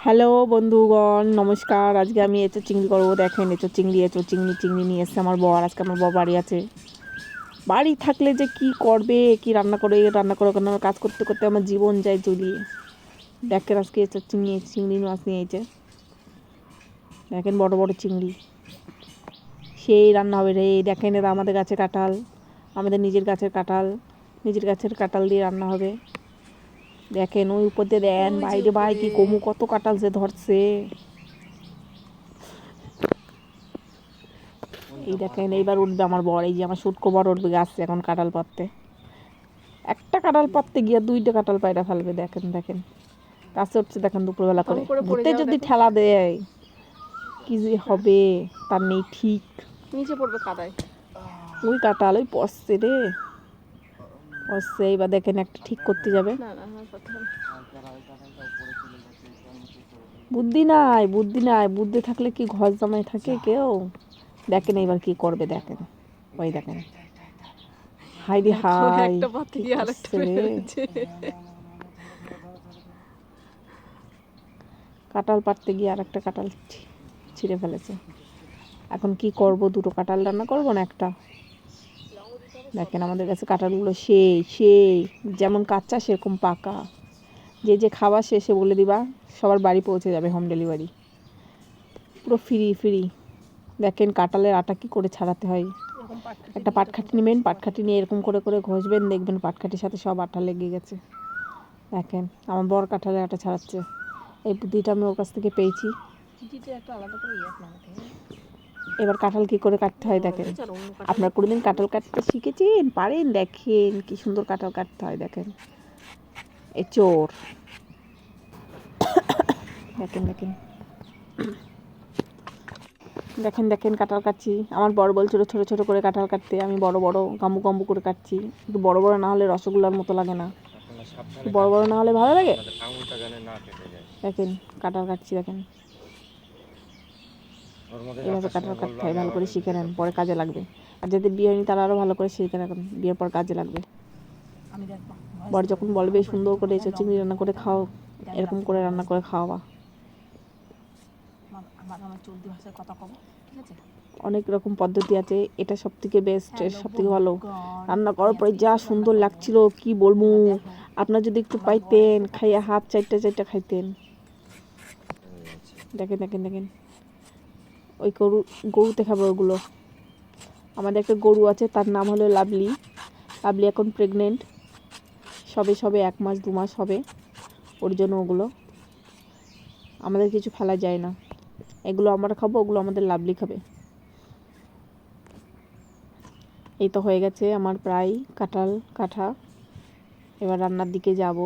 Hello বন্ধুগণ, নমস্কার। আজকে আমি এঁচোড় চিংড়ি করবো। দেখেন, এঁচোড় চিংড়ি নিয়ে এসছে আমার বর। আজকে আমার বর বাড়ি আছে। বাড়ি থাকলে যে কি করবে, কি রান্না করে কেন কাজ করতে করতে আমার জীবন যায় জ্বলিয়ে। দেখেন আজকে এঁচোড় চিংড়ি মাছ নিয়েছে। দেখেন বড় বড় চিংড়ি, সেই রান্না হবে রে। দেখেন এরা আমাদের গাছের কাঁঠাল, আমাদের নিজের গাছের কাঁঠাল দিয়ে রান্না হবে। দেখেন ওই উপর দিয়ে দেন, বাইরে ভাই কি কমু, কত কাঁঠাল যে ধরছে। এই দেখেন এইবার উঠবে আমার বর। এই যে আমার শুটকো বর উঠবে গাছে এখন কাঁঠাল পাততে। একটা কাঁঠাল পাততে গিয়ে দুইটা কাঁঠাল পায়রা ফেলবে। দেখেন দেখেন গাছে উঠছে, দেখেন দুপুরবেলা করে। ভূতে যদি ঠেলা দেয় কি যে হবে তার নেই ঠিক। নিচে পড়বে কাদায়। ওই কাঁঠাল ওই পড়ছে রে, পড়ছে। এইবার দেখেন একটা ঠিক করতে যাবে। বুদ্ধি থাকলে কি ঘর জামাই থাকে কেউ? দেখেন এইবার কি করবে। দেখেন ওই দেখেন, হাই রে হাই, কাঁঠাল পাড়তে গিয়ে আর একটা কাঁঠাল ছিঁড়ে ফেলেছে। এখন কি করব, দুটো কাঁঠাল রান্না করবো না একটা? দেখেন আমাদের কাছে কাঁঠালগুলো সেই যেমন কাঁচা সেরকম পাকা। যে খাবার শেষে বলে দিবা, সবার বাড়ি পৌঁছে যাবে, হোম ডেলিভারি পুরো ফ্রি। দেখেন কাঁঠালের আটা কি করে ছাড়াতে হয়। একটা পাটখাটি নেবেন, পাটখাটি নিয়ে এরকম করে করে ঘষবেন, দেখবেন পাটখাটির সাথে সব আটা লেগে গেছে। দেখেন আমার বর কাঁঠালের আটা ছাড়াচ্ছে। এই বুদ্ধিটা আমি ওর কাছ থেকে পেয়েছি। এবার কাঁঠাল কি করে কাটতে হয় দেখেন। আপনার কোনোদিন কাঁঠাল কাটতে শিখেছেন, পারেন? দেখেন কি সুন্দর কাঁঠাল কাটতে হয়। দেখেন এঁচোড়, দেখেন কাঁঠাল কাটছি। আমার বড় বলছিল ছোট ছোট করে কাঁঠাল কাটতে, আমি বড় বড় গাম্বু করে কাটছি। একটু বড় বড় না হলে রসগোল্লার মতো লাগে না, বড় বড় না হলে ভালো লাগে। দেখেন কাঁঠাল কাটছি, দেখেন এভাবে কাঁঠাল কাটতে হয়। ভালো করে শিখে নেন, পরে কাজে লাগবে। আর যাদের বিয়ে হয়নি তারা আরও ভালো করে শিখে রাখুন, বিয়ের পর কাজে লাগবে। বর যখন বলবে সুন্দর করে এঁচোড় চিংড়ি রান্না করে খাও, এরকম করে রান্না করে খাওয়া। অনেক রকম পদ্ধতি আছে, এটা সব থেকে বেস্ট, সব থেকে ভালো। রান্না করার পরে যা সুন্দর লাগছিল কি বলবো। আপনার যদি একটু পাইতেন, খাইয়া হাত চারটা খাইতেন। দেখেন ওই গরুতে খাবে ওগুলো। আমাদের একটা গরু আছে, তার নাম হলো লাভলি এখন প্রেগনেন্ট, সবে 1 মাস 2 মাস হবে। ওর জন্য ওগুলো আমাদের কিছু ফেলা যায় না। এগুলো আমরা খাবো, ওগুলো আমাদের লাভলি খাবে। এই তো হয়ে গেছে আমার প্রায় কাঁঠাল কাটা। এবার রান্নার দিকে যাব।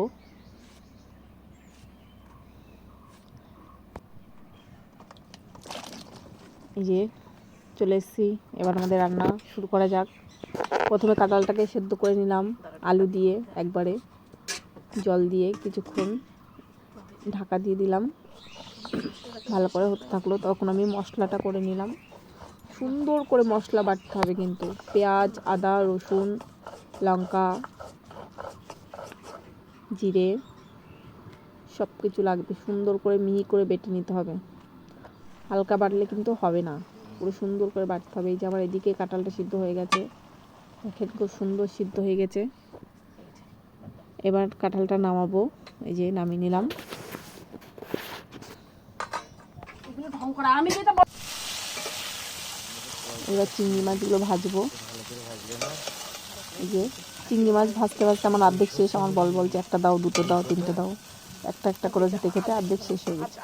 এই যে চলে এসেছি, এবার আমাদের রান্না শুরু করা যাক। প্রথমে কাঁঠালটাকে সেদ্ধ করে নিলাম আলু দিয়ে, একবারে জল দিয়ে কিছুক্ষণ ঢাকা দিয়ে দিলাম। ভালো করে হতে থাকলো, তখন আমি মশলাটা করে নিলাম। সুন্দর করে মশলা বাটতে হবে কিন্তু, পেঁয়াজ, আদা, রসুন, লঙ্কা, জিরে সব কিছু লাগবে। সুন্দর করে মিহি করে বেটে নিতে হবে। হালকা বাটলে কিন্তু হবে না, পুরো সুন্দর করে বাটতে হবে। এই যে আমার এদিকে কাঁঠালটা সিদ্ধ হয়ে গেছে, দেখেন খুব সুন্দর সিদ্ধ হয়ে গেছে। এবার কাঁঠালটা নামাবো, এই যে নামিয়ে নিলাম। এবার চিংড়ি মাছগুলো ভাজবো। এই যে চিংড়ি মাছ ভাজতে ভাজতে আমার অর্ধেক শেষ। আমার বলছে একটা দাও, দুটো দাও, তিনটে দাও। একটা করে খেতে অর্ধেক শেষ হয়ে গেছে।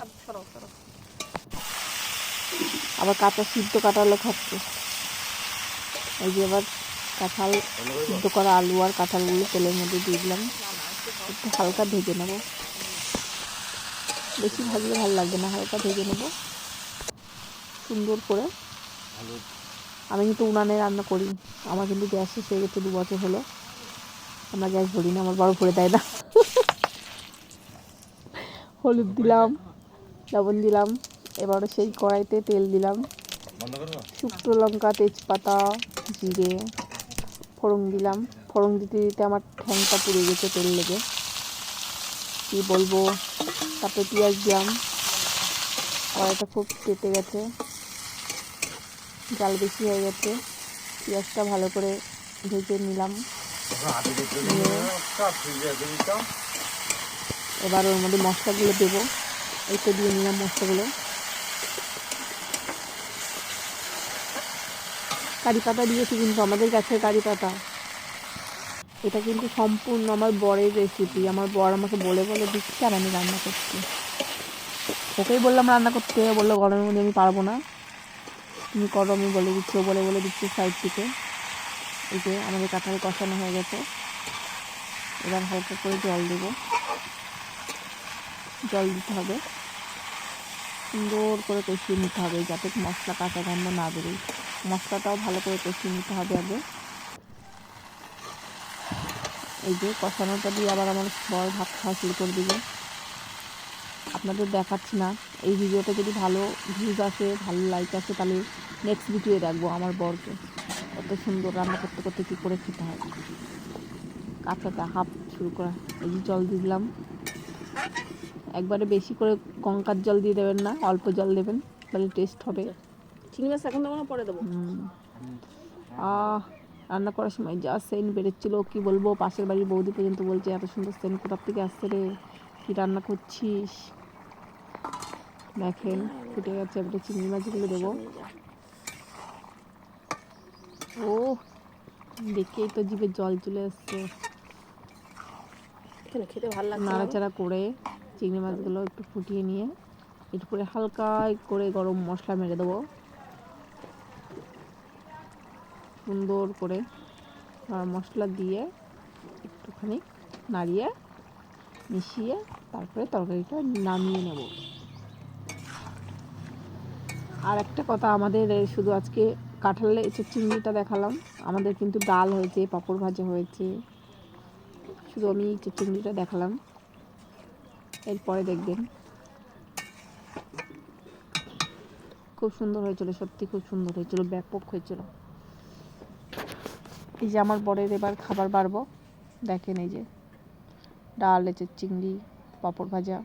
আবার কাঁচা সিদ্ধ কাঁঠালও খাচ্ছে। এই যে এবার কাঁঠাল সিদ্ধ করা আলু আর কাঁঠালগুলো তেলের মধ্যে দিয়ে দিলাম, একটু হালকা ভেজে নেব। বেশি ভাজলে ভালো লাগবে না, হালকা ভেজে নেব সুন্দর করে। আমি কিন্তু উনানে রান্না করি, আমার কিন্তু গ্যাস শেষ হয়ে গেছে, 2 বছর হলো। আমরা গ্যাস ভরি না, আমার বড় ভরে দেয় না। হলুদ দিলাম, লবণ দিলাম। এবারে সেই কড়াইতে তেল দিলাম, শুকনো লঙ্কা, তেজপাতা, জিরে, ফোড়ন দিলাম। ফোড়ন দিতে দিতে আমার ঠ্যাংটা পুড়ে গেছে তেল লেগে, কী বলবো। তারপরে পেঁয়াজ দিলাম, কড়াইটা খুব তেতে গেছে, জাল বেশি হয়ে গেছে। পেঁয়াজটা ভালো করে ভেজে নিলাম। এবার ওর মধ্যে মশলাগুলো দেবো। এই তো দিয়ে নিলাম মশলাগুলো। কারি পাতা দিয়েছি কিন্তু, আমাদের গাছের কারি পাতা। এটা কিন্তু সম্পূর্ণ আমার বরের রেসিপি। আমার বর আমাকে বলে বলে দিচ্ছে আর আমি রান্না করছি। ওকেই বললাম রান্না করতে, বললো গরমের মধ্যে আমি পারবো না, তুমি করো, আমি বলে দিচ্ছি। ও বলে বলে দিচ্ছি সাইড থেকে। এই যে আমাদের কাঁঠাল কষানো হয়ে গেছে। এবার হালকা করে জল দেবো। জল দিতে হবে, সুন্দর করে কষিয়ে নিতে হবে যাতে মশলা কাঁচা গন্ধ না বেরোয়। মশলাটাও ভালো করে কষিয়ে নিতে হবে আগে। এই যে কষানোটা দিয়ে আবার আমার বর ভাত খাওয়া শুরু করে দিবে। আপনাদের দেখাচ্ছি না। এই ভিডিওটা যদি ভালো ভিউজ আসে, ভালো লাইক আসে, তাহলে নেক্সট ভিডিও রাখবো আমার বরকে কত সুন্দর রান্না করতে করতে কী করে খেতে হয়। কাঁচাতে হাফ শুরু করা। এই যে জল দিলাম। একবারে বেশি করে গঙ্গার জল দিয়ে দেবেন না, অল্প জল দেবেন, তাহলে টেস্ট হবে। চিংড়ি মাছ এখন দেবো না পরে দেবো? রান্না করার সময় যা সেন্ট বেরোচ্ছিলো কি বলবো। পাশের বাড়ির বৌদি পর্যন্ত বলছে এত সুন্দর সেন্ট কোথার থেকে আসছে রে, কি রান্না করছিস। দেখেন ফুটে গেছে। এবারে চিংড়ি মাছগুলো দেবো। ও দেখেই তো জিভে জল চলে আসছে। খেতে ভালো লাগছে। নাড়াচাড়া করে চিংড়ি মাছগুলো একটু ফুটিয়ে নিয়ে একটু করে হালকা করে গরম মশলা মেরে দেবো সুন্দর করে। গরম মশলা দিয়ে একটুখানি নাড়িয়ে মিশিয়ে তারপরে তরকারিটা নামিয়ে নেব। আর একটা কথা, আমাদের শুধু আজকে কাঁঠালে চিংড়িটা দেখালাম, আমাদের কিন্তু ডাল হয়েছে, পাঁপড় ভাজা হয়েছে। শুধু আমি চিংড়িটা দেখালাম, এরপরে দেখবেন। খুব সুন্দর হয়েছিল, সত্যি খুব সুন্দর হয়েছিল, ব্যাপক হয়েছিল। এই যে আমার বরের এবার খাবার বাড়বো। দেখেন এই যে ডাল, চিংড়ি, পাঁপড় ভাজা।